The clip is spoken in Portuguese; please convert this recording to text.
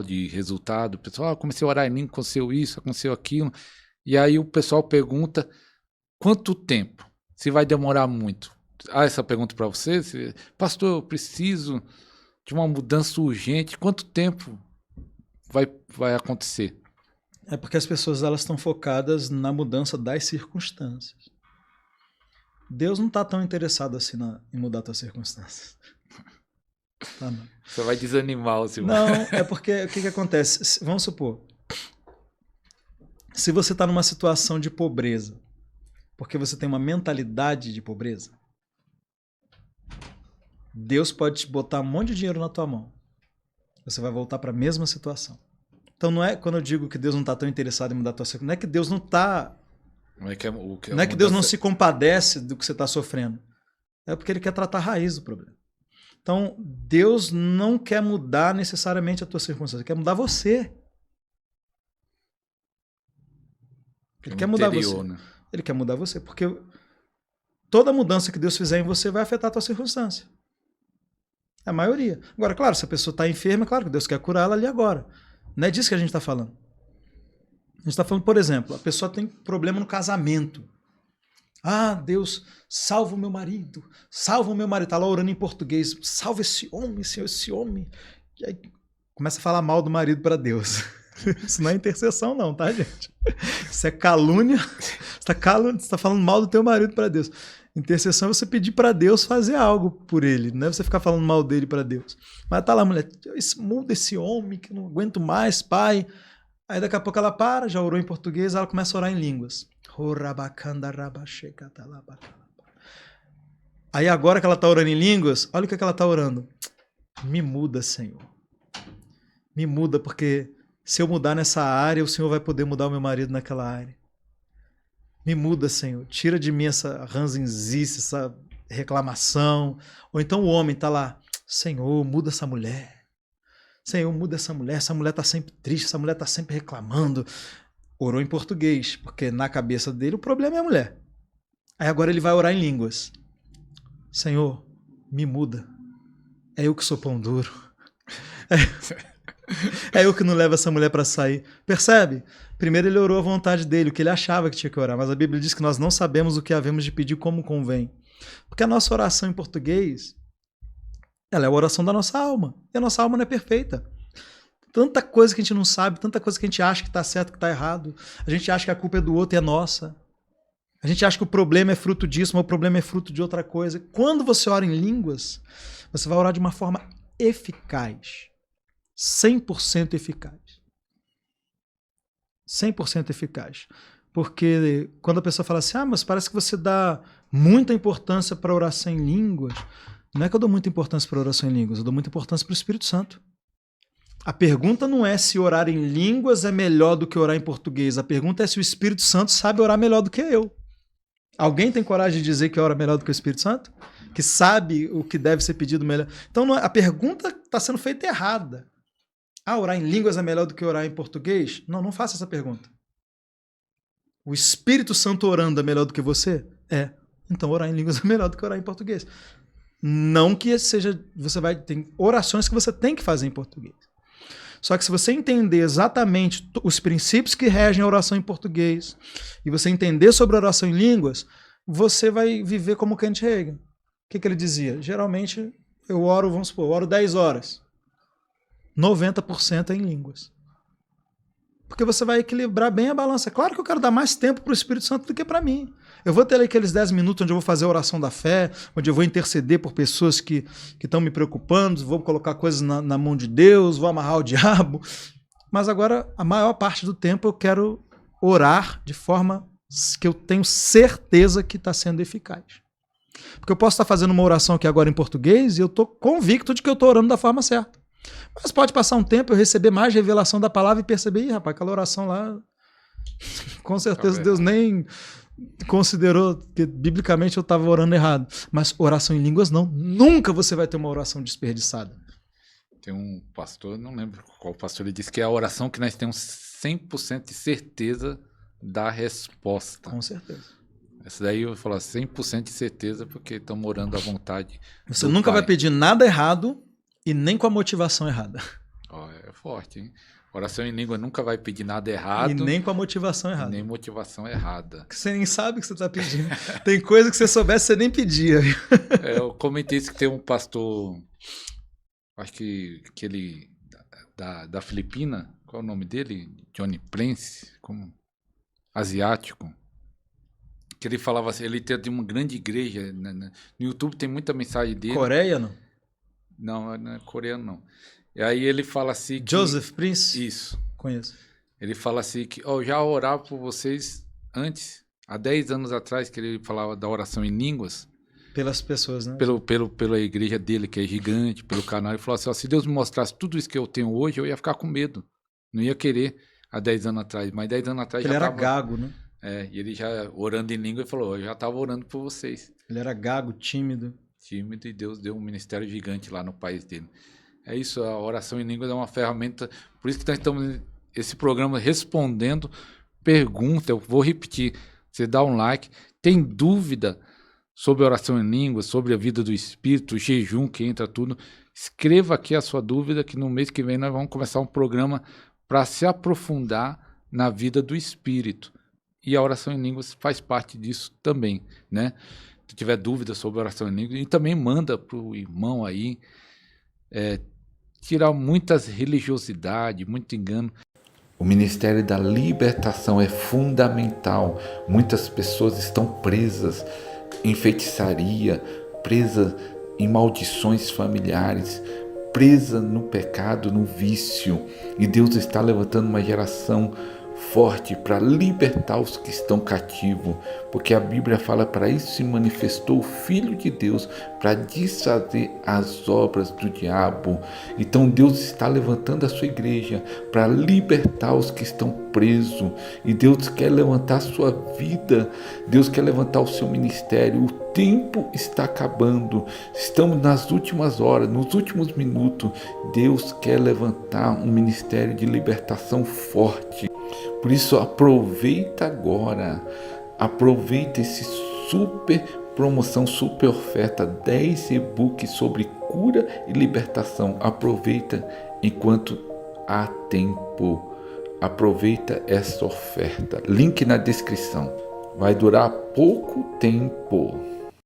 de resultado, o pessoal, comecei a orar em língua, aconteceu isso, aconteceu aquilo, e aí o pessoal pergunta quanto tempo, se vai demorar muito. Essa pergunta para você, pastor, eu preciso de uma mudança urgente, quanto tempo vai acontecer? É porque as pessoas elas estão focadas na mudança das circunstâncias. Deus não está tão interessado assim em mudar as tuas circunstâncias. Tá, não. Você vai desanimar o Silvio. Não, é porque o que acontece? Vamos supor, se você está numa situação de pobreza, porque você tem uma mentalidade de pobreza, Deus pode te botar um monte de dinheiro na tua mão. Você vai voltar para a mesma situação. Então não é quando eu digo que Deus não está tão interessado em mudar a tua situação, não é que Deus não está... Não é que Deus não se compadece do que você está sofrendo. É porque Ele quer tratar a raiz do problema. Então, Deus não quer mudar necessariamente a tua circunstância, Ele quer mudar você. Ele quer mudar você. Né? Ele quer mudar você, porque toda mudança que Deus fizer em você vai afetar a tua circunstância. É a maioria. Agora, claro, se a pessoa está enferma, claro que Deus quer curá-la ali agora. Não é disso que a gente está falando. A gente está falando, por exemplo, a pessoa tem problema no casamento. Ah, Deus, salva o meu marido. Salva o meu marido. Está lá orando em português. Salva esse homem, Senhor, esse homem. E aí começa a falar mal do marido para Deus. Isso não é intercessão não, tá, gente? Isso é calúnia. Você está falando mal do teu marido para Deus. Intercessão é você pedir para Deus fazer algo por ele. Não é você ficar falando mal dele para Deus. Mas tá lá, mulher. Muda esse homem que eu não aguento mais, pai. Aí daqui a pouco ela para, já orou em português, ela começa a orar em línguas. Aí agora que ela está orando em línguas, olha o que ela está orando. Me muda, Senhor. Me muda, porque se eu mudar nessa área, o Senhor vai poder mudar o meu marido naquela área. Me muda, Senhor. Tira de mim essa ranzinzice, essa reclamação. Ou então o homem está lá. Senhor, muda essa mulher. Senhor, muda essa mulher está sempre triste, essa mulher está sempre reclamando. Orou em português, porque na cabeça dele o problema é a mulher. Aí agora ele vai orar em línguas. Senhor, me muda. É eu que sou pão duro. É eu que não levo essa mulher para sair. Percebe? Primeiro ele orou à vontade dele, o que ele achava que tinha que orar. Mas a Bíblia diz que nós não sabemos o que havemos de pedir como convém. Porque a nossa oração em português, ela é a oração da nossa alma. E a nossa alma não é perfeita. Tanta coisa que a gente não sabe, tanta coisa que a gente acha que está certo, que está errado. A gente acha que a culpa é do outro e é nossa. A gente acha que o problema é fruto disso, mas o problema é fruto de outra coisa. Quando você ora em línguas, você vai orar de uma forma eficaz. 100% eficaz. 100% eficaz. Porque quando a pessoa fala assim, mas parece que você dá muita importância para a oração em línguas. Não é que eu dou muita importância para a oração em línguas, eu dou muita importância para o Espírito Santo. A pergunta não é se orar em línguas é melhor do que orar em português. A pergunta é se o Espírito Santo sabe orar melhor do que eu. Alguém tem coragem de dizer que ora melhor do que o Espírito Santo? Que sabe o que deve ser pedido melhor? Então a pergunta está sendo feita errada. Orar em línguas é melhor do que orar em português? Não faça essa pergunta. O Espírito Santo orando é melhor do que você? É. Então orar em línguas é melhor do que orar em português. Não que seja... Tem orações que você tem que fazer em português. Só que se você entender exatamente os princípios que regem a oração em português e você entender sobre a oração em línguas, você vai viver como Kent Hagin. O que ele dizia? Geralmente eu oro, vamos supor, eu oro 10 horas. 90% é em línguas. Porque você vai equilibrar bem a balança. Claro que eu quero dar mais tempo para o Espírito Santo do que para mim. Eu vou ter ali aqueles 10 minutos onde eu vou fazer a oração da fé, onde eu vou interceder por pessoas que estão me preocupando, vou colocar coisas na mão de Deus, vou amarrar o diabo. Mas agora, a maior parte do tempo eu quero orar de forma que eu tenho certeza que está sendo eficaz. Porque eu posso estar fazendo uma oração aqui agora em português e eu estou convicto de que eu estou orando da forma certa. Mas pode passar um tempo, eu receber mais revelação da palavra e perceber, rapaz, aquela oração lá, com certeza Deus nem considerou que biblicamente eu estava orando errado. Mas oração em línguas não. Nunca você vai ter uma oração desperdiçada. Tem um pastor, não lembro qual pastor, ele disse que é a oração que nós temos 100% de certeza da resposta. Com certeza. Essa daí eu vou falar 100% de certeza porque estamos orando à vontade. Você nunca vai pedir nada errado e nem com a motivação errada. forte, hein? Oração em língua nunca vai pedir nada E errado. nem com a motivação errada. Nem motivação errada. Que você nem sabe o que você está pedindo. Tem coisa que você soubesse, você nem pedia. Eu comentei isso que tem um pastor, acho que ele da Filipina, qual é o nome dele? Johnny Prince, como asiático. Que ele falava assim, ele tem de uma grande igreja, né? No YouTube tem muita mensagem dele. Coreia, não? Não é coreano, não. E aí ele fala assim que... Joseph Prince? Isso. Conheço. Ele fala assim que eu já orava por vocês antes, há 10 anos atrás, que ele falava da oração em línguas. Pelas pessoas, né? Pela igreja dele, que é gigante, pelo canal. Ele falou assim, ó, se Deus me mostrasse tudo isso que eu tenho hoje, eu ia ficar com medo. Não ia querer há 10 anos atrás. Mas 10 anos atrás Ele já era tava... gago, né? E ele já orando em língua, ele falou, eu já estava orando por vocês. Ele era gago, tímido. Tímido, e Deus deu um ministério gigante lá no país dele. É isso, a oração em línguas é uma ferramenta, por isso que nós estamos esse programa respondendo pergunta. Eu vou repetir, você dá um like, tem dúvida sobre a oração em línguas, sobre a vida do Espírito, o jejum que entra tudo, escreva aqui a sua dúvida, que no mês que vem nós vamos começar um programa para se aprofundar na vida do Espírito. E a oração em línguas faz parte disso também, né? Se tiver dúvida sobre a oração em línguas, e também manda para o irmão aí, tirar muitas religiosidades, muito engano. O Ministério da Libertação é fundamental. Muitas pessoas estão presas em feitiçaria, presas em maldições familiares, presas no pecado, no vício. E Deus está levantando uma geração forte para libertar os que estão cativos, porque a Bíblia fala, para isso se manifestou o Filho de Deus, para desfazer as obras do diabo. Então Deus está levantando a sua igreja para libertar os que estão presos, e Deus quer levantar a sua vida, Deus quer levantar o seu ministério. O tempo está acabando, estamos nas últimas horas, nos últimos minutos. Deus quer levantar um ministério de libertação forte. Por isso, aproveita agora, aproveita esse super promoção, super oferta, 10 e-books sobre cura e libertação. Aproveita enquanto há tempo, aproveita essa oferta. Link na descrição, vai durar pouco tempo.